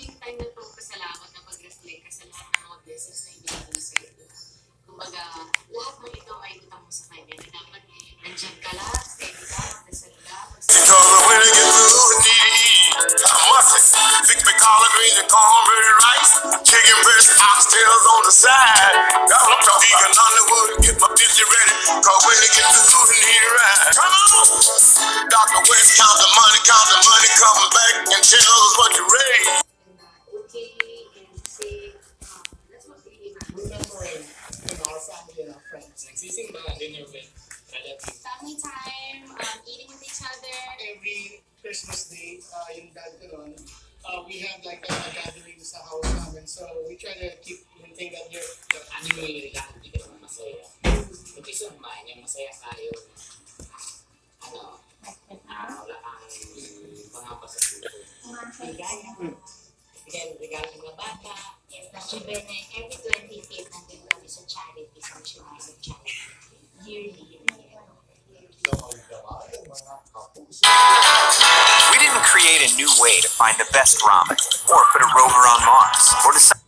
yung time na pagpasalamat na pag-reflect ka sa lahat ng mga blessings na ibigay sa iyo. Kumbaga, lahat ng ito ay utang mo sa kanya na dapat nandiyan ka lang, steady ka, magdasal ka, because when I get through need, I must fix me collard greens and cornbread rice, chicken breast, oxtails on the side. I'm talking Hollywood and get my picture ready, cause when I get through need right. Come on! Dr. West, count the money, come back and tell us what you raised. okay, and say, that's what really matters. Remembering, our family and our friends. Nagsising ba dinner with relatives? Family time, eating with each other. Every Christmas Day, yung dad ko nun, we have like a gathering sa house namin. So we try to maintain that year. Ano yung nilalaan hindi ka naman masaya? Yung peace of mind, yung masaya tayo. Wala ang pangamba sa puso. Ligaya. Regalo ng mga bata. Yes, even every 25th nandun kami sa charity, sa missionary charity. Yearly. We didn't create a new way to find the best ramen, or put a rover on Mars, or decide.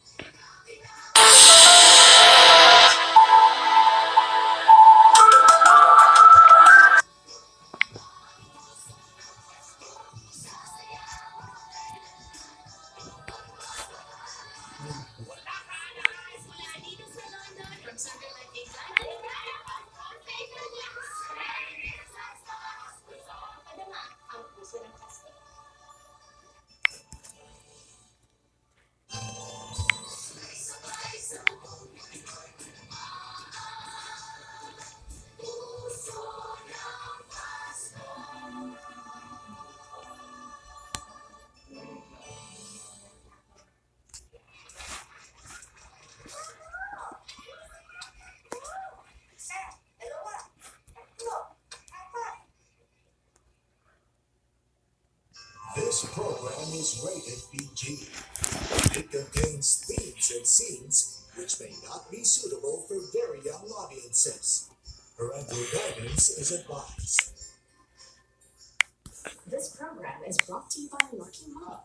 This program is rated PG. It contains themes and scenes which may not be suitable for very young audiences. Parental guidance is advised. This program is brought to you by Lucky Mom.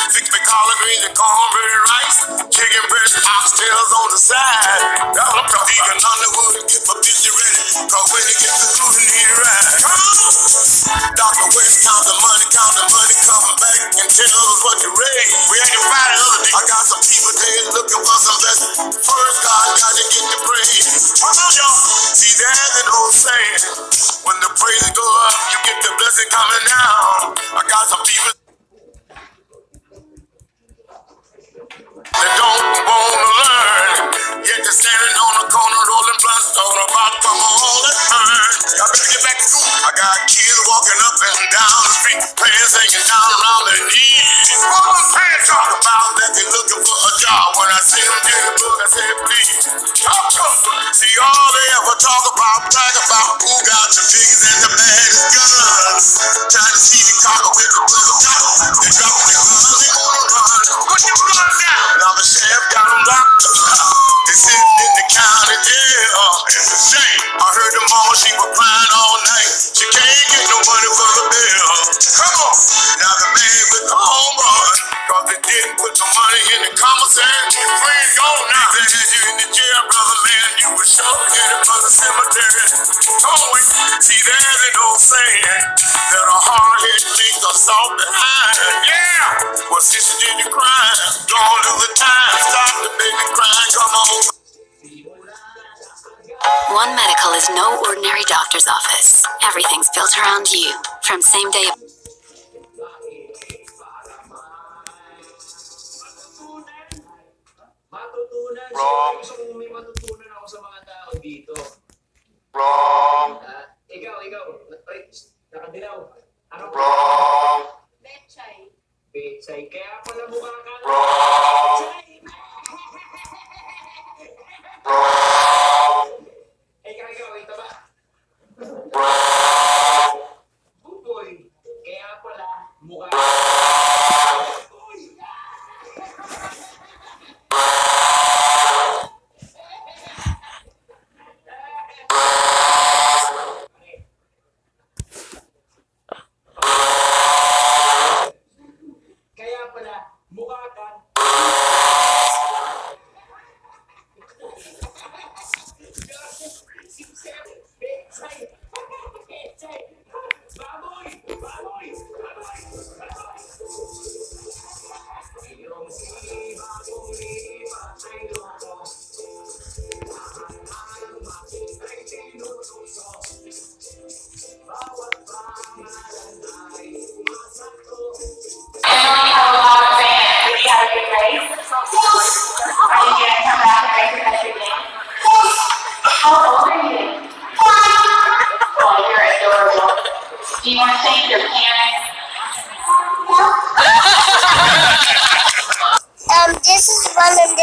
Fix me collard greens and cornbread rice, chicken breast, oxtails on the side. I'm talking Hollywood and get my picture ready, cause when it gets through need right. Come on! Dr. West, count the money, come back and tell us what you raised. We ain't invited other day. I got some people there looking for some blessing. First, God got to get the praise. Come on, y'all. See, there's an old saying, when the praise go up, you get the blessing coming down. I got some people that don't wanna learn, yet they're standing on the corner rolling blunts, talking about come on, let's turn. Y'all better get back to school. I got kids walking up and down the street, pants hanging down around their knees. Pants talk about that they looking for a job. When I see them get the book, I say please talk to them. See all they ever talk about, brag about who got the biggest and the baddest guns. Trying to see the cocker with the buzzer top. They dropping the guns, they wanna run. Put your gun down. Now the sheriff got them locked up. They sitting in the county jail. It's a shame. I heard the mama, she was crying all night. She can't get no money for the bill. Come on. Now the man with the home run, cause they didn't put the money in the commissary. Your friend gone now. They had you in the jail, brother, man. You were sure headed for the cemetery. Come on, wait. See, there's an old saying that a hard-head makes a soft behind. Yeah. Well, since you did the crime, don't do the time. Stop the baby crying. Come on. One Medical is no ordinary doctor's office. Everything's built around you. From same day. Wrong. Gusto kong may matutunan ako sa mga tao dito. Wrong. Ikaw. Ay, nakadilaw. Ano? Wrong. Betchay. Petsay. Kaya pala mukha ka na. Wrong. Wrong. Ikaw, ito ba? Wrong. Good boy. Kaya pala mukha Wrong.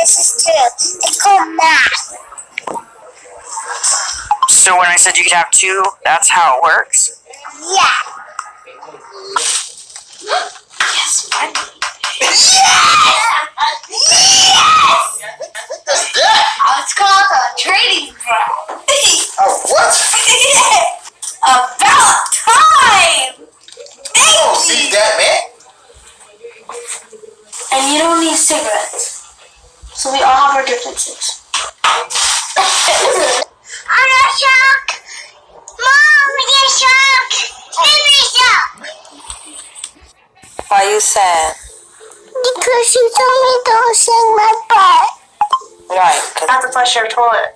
this is two. It's called math. So when I said you could have two, that's how it works? Yeah. Yes, finally. Yes! What's that? It's called a trading card. Oh, what? About time! Oh, see that, man? And you don't need cigarettes. So we all have our differences. I'm a shark! Mom, you're a shark! Give me a shark! Why are you sad? Because you told me don't sing my butt. Right. I have to flush your toilet.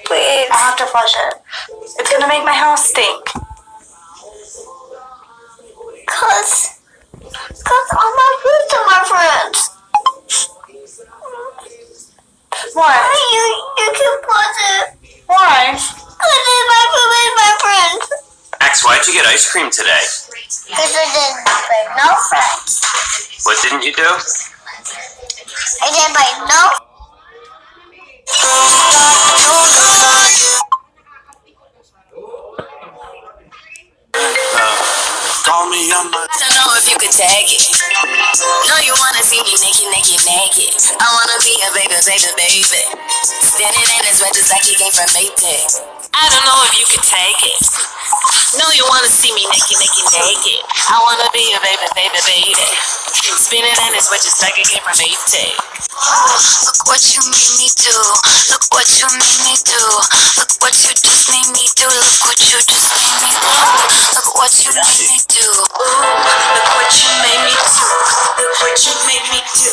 Please. I have to flush it. It's gonna make my house stink. Cause all my friends are my friends. Why? You can pause it. Why? Cause it's my friends. Max, why'd you get ice cream today? Cause I didn't bring no friends. What didn't you do? I didn't bring no. I don't know if you could take it. No, you wanna see me naked. I wanna be a baby. Standing in his red just like he came from Maytag. I don't know if you could take it. No, you wanna see me naked. I wanna be a baby. Spinning in his red just like he came from Maytag. Look what you made me do. Look what you made me do. Look what you just made me do. Look what you just made me do. Look what you made me do. Ooh, look what you made me do. Look what you made me do.